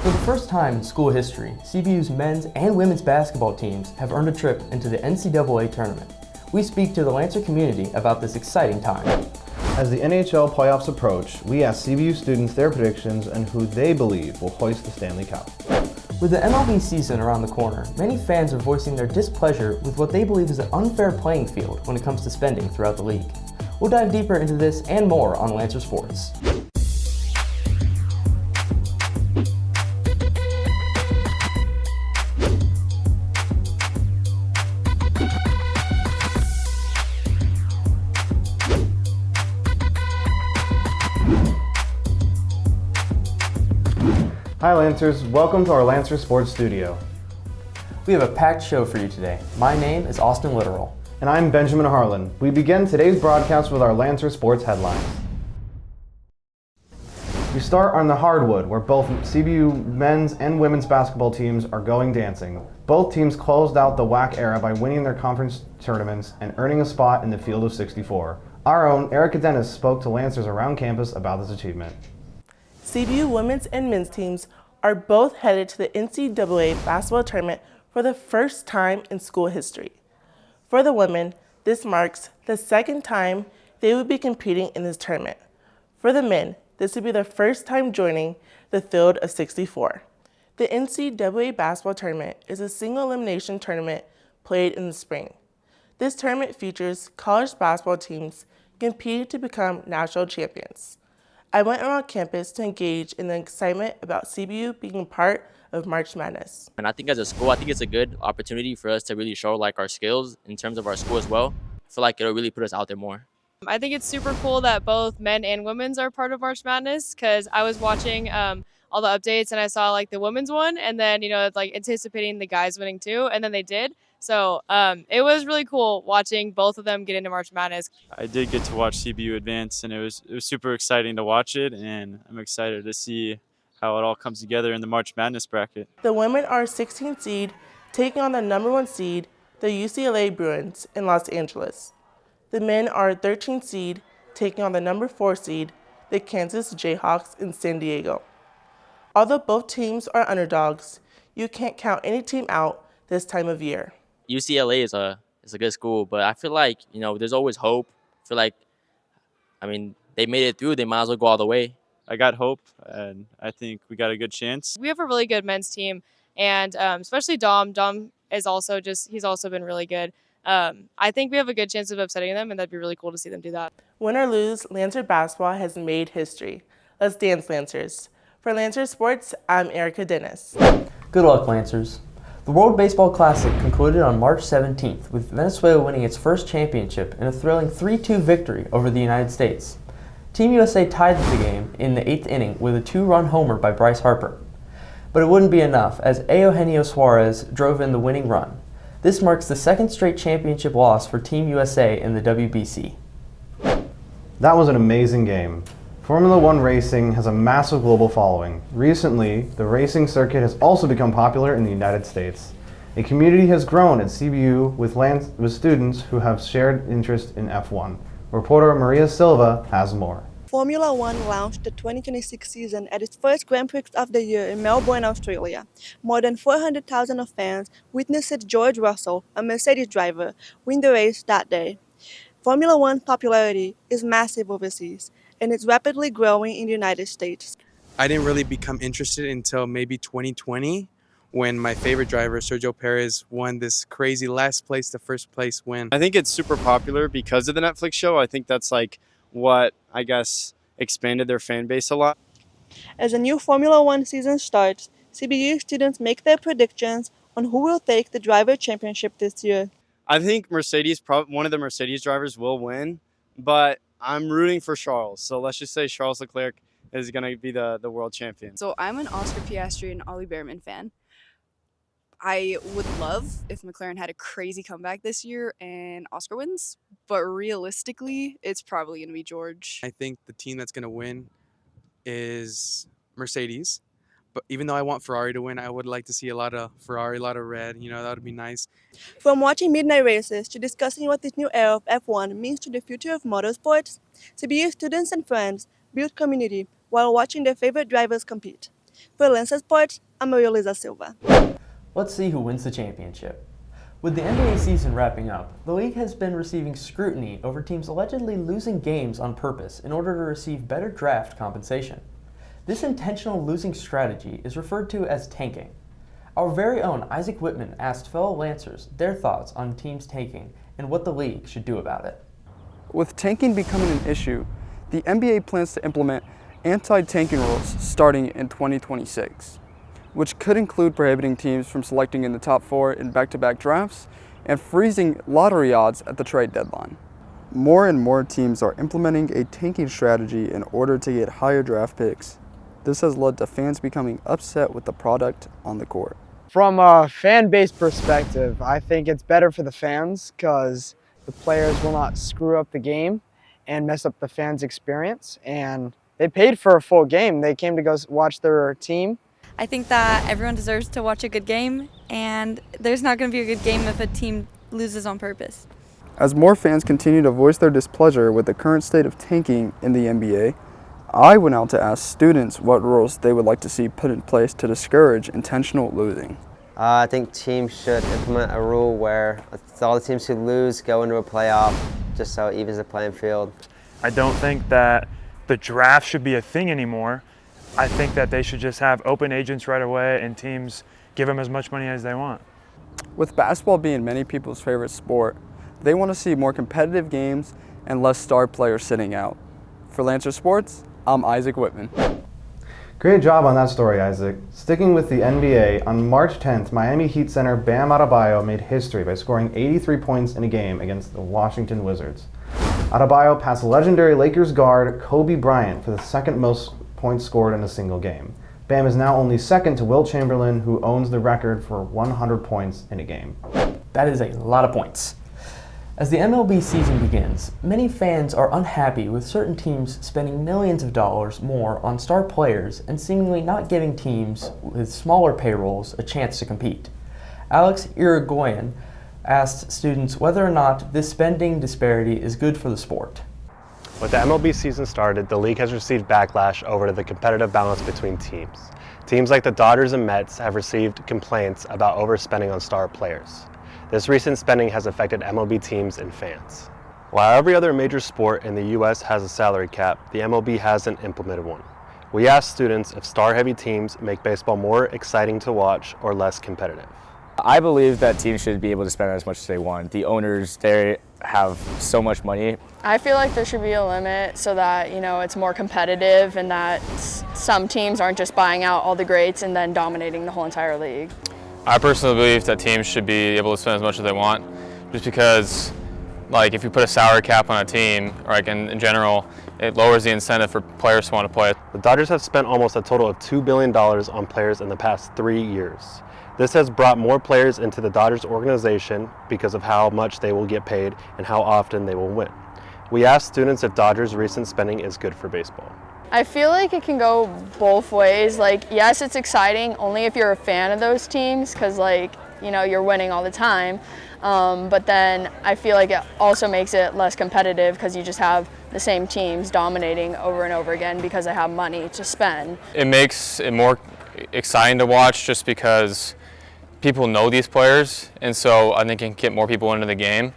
For the first time in school history, CBU's men's and women's basketball teams have earned a trip into the NCAA tournament. We speak to the Lancer community about this exciting time. As the NHL playoffs approach, we ask CBU students their predictions and who they believe will hoist the Stanley Cup. With the MLB season around the corner, many fans are voicing their displeasure with what they believe is an unfair playing field when it comes to spending throughout the league. We'll dive deeper into this and more on Lancer Sports. Hi Lancers, welcome to our Lancer Sports Studio. We have a packed show for you today. My name is Austin Littoral. And I'm Benjamin Harlan. We begin today's broadcast with our Lancer Sports headlines. We start on the hardwood, where both CBU men's and women's basketball teams are going dancing. Both teams closed out the WAC era by winning their conference tournaments and earning a spot in the field of 64. Our own Erica Dennis spoke to Lancers around campus about this achievement. CBU women's and men's teams are both headed to the NCAA basketball tournament for the first time in school history. For the women, this marks the second time they would be competing in this tournament. For the men, this would be their first time joining the field of 64. The NCAA basketball tournament is a single elimination tournament played in the spring. This tournament features college basketball teams competing to become national champions. I went around campus to engage in the excitement about CBU being part of March Madness. And I think as a school, I think it's a good opportunity for us to really show like our skills in terms of our school as well. I feel like it'll really put us out there more. I think it's super cool that both men and women's are part of March Madness, because I was watching all the updates and I saw like the women's one, and then like anticipating the guys winning too, and then they did. So it was really cool watching both of them get into March Madness. I did get to watch CBU advance, and it was super exciting to watch it, and I'm excited to see how it all comes together in the March Madness bracket. The women are 16 seed taking on the number 1 seed, the UCLA Bruins in Los Angeles. The men are 13 seed taking on the number 4 seed, the Kansas Jayhawks in San Diego. Although both teams are underdogs, you can't count any team out this time of year. UCLA is a good school, but I feel like, there's always hope. I feel like, they made it through. They might as well go all the way. I got hope, and I think we got a good chance. We have a really good men's team, and especially Dom. Dom is also he's also been really good. I think we have a good chance of upsetting them, and that'd be really cool to see them do that. Win or lose, Lancer basketball has made history. Let's dance, Lancers. For Lancer Sports, I'm Erica Dennis. Good luck, Lancers. The World Baseball Classic concluded on March 17th, with Venezuela winning its first championship in a thrilling 3-2 victory over the United States. Team USA tied the game in the 8th inning with a 2-run homer by Bryce Harper. But it wouldn't be enough, as Eugenio Suarez drove in the winning run. This marks the second straight championship loss for Team USA in the WBC. That was an amazing game. Formula One racing has a massive global following. Recently, the racing circuit has also become popular in the United States. A community has grown at CBU with students who have shared interest in F1. Reporter Maria Silva has more. Formula One launched the 2026 season at its first Grand Prix of the year in Melbourne, Australia. More than 400,000 of fans witnessed George Russell, a Mercedes driver, win the race that day. Formula One's popularity is massive overseas, and it's rapidly growing in the United States. I didn't really become interested until maybe 2020, when my favorite driver, Sergio Perez, won this crazy last place to first place win. I think it's super popular because of the Netflix show. I think that's like what, I guess, expanded their fan base a lot. As a new Formula One season starts, CBU students make their predictions on who will take the driver championship this year. I think one of the Mercedes drivers will win, but I'm rooting for Charles. So let's just say Charles Leclerc is going to be the world champion. So I'm an Oscar Piastri and Ollie Behrman fan. I would love if McLaren had a crazy comeback this year and Oscar wins, but realistically, it's probably going to be George. I think the team that's going to win is Mercedes. But even though I want Ferrari to win, I would like to see a lot of Ferrari, a lot of red. That would be nice. From watching midnight races to discussing what this new era of F1 means to the future of motorsports, CBU students and friends build community while watching their favorite drivers compete. For Lancer Sports, I'm Maria Silva. Let's see who wins the championship. With the NBA season wrapping up, the league has been receiving scrutiny over teams allegedly losing games on purpose in order to receive better draft compensation. This intentional losing strategy is referred to as tanking. Our very own Isaac Whitman asked fellow Lancers their thoughts on teams tanking and what the league should do about it. With tanking becoming an issue, the NBA plans to implement anti-tanking rules starting in 2026, which could include prohibiting teams from selecting in the top 4 in back-to-back drafts and freezing lottery odds at the trade deadline. More and more teams are implementing a tanking strategy in order to get higher draft picks. This has led to fans becoming upset with the product on the court. From a fan base perspective, I think it's better for the fans because the players will not screw up the game and mess up the fans' experience. And they paid for a full game. They came to go watch their team. I think that everyone deserves to watch a good game, and there's not going to be a good game if a team loses on purpose. As more fans continue to voice their displeasure with the current state of tanking in the NBA, I went out to ask students what rules they would like to see put in place to discourage intentional losing. I think teams should implement a rule where all the teams who lose go into a playoff, just so it evens the playing field. I don't think that the draft should be a thing anymore. I think that they should just have open agents right away and teams give them as much money as they want. With basketball being many people's favorite sport, they want to see more competitive games and less star players sitting out. For Lancer Sports, I'm Isaac Whitman. Great job on that story, Isaac. Sticking with the NBA, on March 10th, Miami Heat center Bam Adebayo made history by scoring 83 points in a game against the Washington Wizards. Adebayo passed legendary Lakers guard Kobe Bryant for the second most points scored in a single game. Bam is now only second to Wilt Chamberlain, who owns the record for 100 points in a game. That is a lot of points. As the MLB season begins, many fans are unhappy with certain teams spending millions of dollars more on star players and seemingly not giving teams with smaller payrolls a chance to compete. Alex Irigoyen asked students whether or not this spending disparity is good for the sport. With the MLB season started, the league has received backlash over the competitive balance between teams. Teams like the Dodgers and Mets have received complaints about overspending on star players. This recent spending has affected MLB teams and fans. While every other major sport in the U.S. has a salary cap, the MLB hasn't implemented one. We asked students if star-heavy teams make baseball more exciting to watch or less competitive. I believe that teams should be able to spend as much as they want. The owners, they have so much money. I feel like there should be a limit so that, it's more competitive and that some teams aren't just buying out all the greats and then dominating the whole entire league. I personally believe that teams should be able to spend as much as they want, just because, if you put a salary cap on a team, or in general, it lowers the incentive for players to want to play. The Dodgers have spent almost a total of $2 billion on players in the past 3 years. This has brought more players into the Dodgers organization because of how much they will get paid and how often they will win. We asked students if Dodgers' recent spending is good for baseball. I feel like it can go both ways. Yes, it's exciting only if you're a fan of those teams because, you're winning all the time. But then I feel like it also makes it less competitive because you just have the same teams dominating over and over again because they have money to spend. It makes it more exciting to watch just because people know these players, and so I think it can get more people into the game.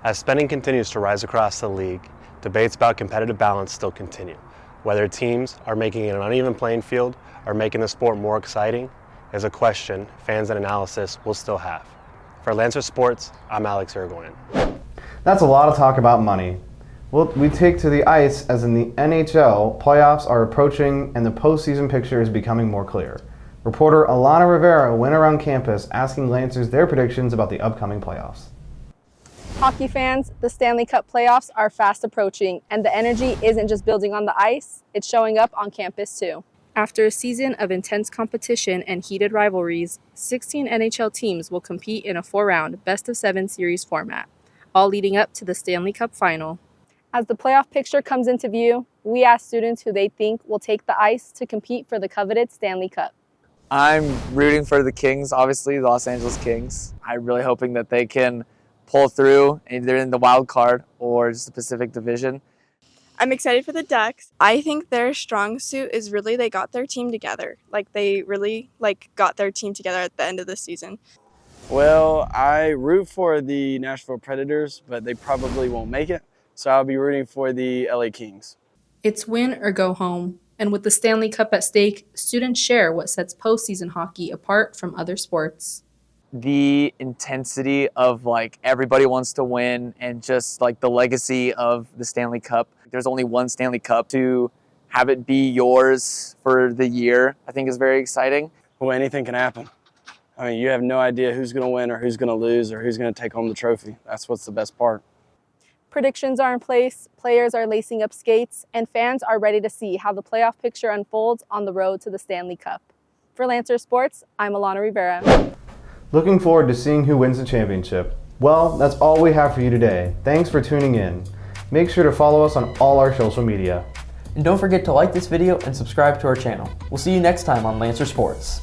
As spending continues to rise across the league, debates about competitive balance still continue. Whether teams are making it an uneven playing field or making the sport more exciting is a question fans and analysis will still have. For Lancer Sports, I'm Alex Irigoyen. That's a lot of talk about money. We take to the ice as in the NHL, playoffs are approaching and the postseason picture is becoming more clear. Reporter Alana Rivera went around campus asking Lancers their predictions about the upcoming playoffs. Hockey fans, the Stanley Cup playoffs are fast approaching, and the energy isn't just building on the ice, it's showing up on campus too. After a season of intense competition and heated rivalries, 16 NHL teams will compete in a 4-round best-of-7 series format, all leading up to the Stanley Cup final. As the playoff picture comes into view, we ask students who they think will take the ice to compete for the coveted Stanley Cup. I'm rooting for the Kings, obviously, the Los Angeles Kings. I'm really hoping that they can pull through either in the wild card or just the Pacific Division. I'm excited for the Ducks. I think their strong suit is really they got their team together. Like they really got their team together at the end of the season. Well, I root for the Nashville Predators, but they probably won't make it. So I'll be rooting for the LA Kings. It's win or go home. And with the Stanley Cup at stake, students share what sets postseason hockey apart from other sports. The intensity of everybody wants to win and just the legacy of the Stanley Cup. There's only one Stanley Cup. To have it be yours for the year, I think is very exciting. Well, anything can happen. I mean, you have no idea who's going to win or who's going to lose or who's going to take home the trophy. That's what's the best part. Predictions are in place, players are lacing up skates, and fans are ready to see how the playoff picture unfolds on the road to the Stanley Cup. For Lancer Sports, I'm Alana Rivera. Looking forward to seeing who wins the championship. Well, that's all we have for you today. Thanks for tuning in. Make sure to follow us on all our social media. And don't forget to like this video and subscribe to our channel. We'll see you next time on Lancer Sports.